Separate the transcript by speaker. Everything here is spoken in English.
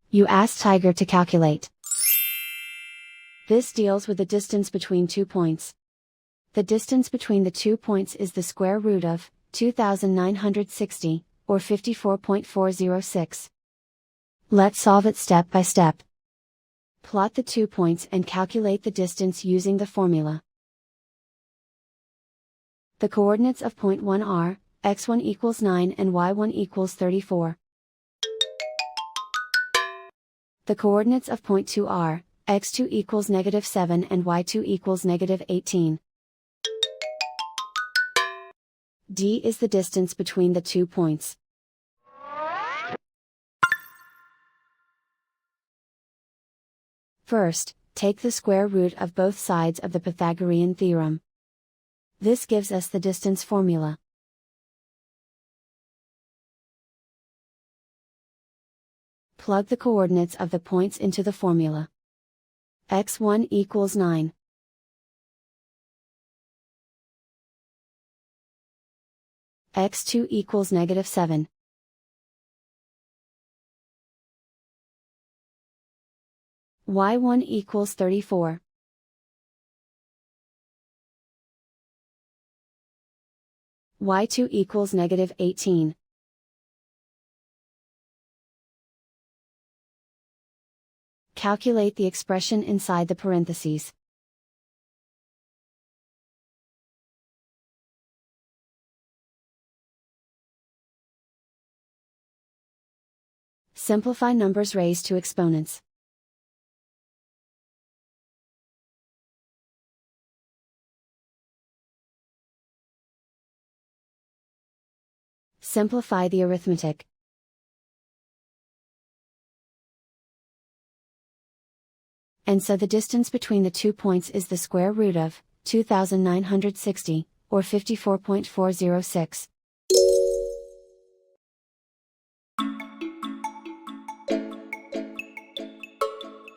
Speaker 1: You ask Tiger to calculate. This deals with the distance between 2 points. The distance between the 2 points is the square root of 2960, or 54.406. Let's solve it step by step. Plot the 2 points and calculate the distance using the formula. The coordinates of point 1 are, x1 equals 9 and y1 equals 34. The coordinates of point 2 are, x2 equals -7 and y2 equals -18. D is the distance between the 2 points. First, take the square root of both sides of the Pythagorean theorem. This gives us the distance formula. Plug the coordinates of the points into the formula. x1 equals 9. x2 equals -7. y1 equals 34. y2 equals -18. Calculate the expression inside the parentheses. Simplify numbers raised to exponents. Simplify the arithmetic. And so the distance between the 2 points is the square root of 2960, or 54.406.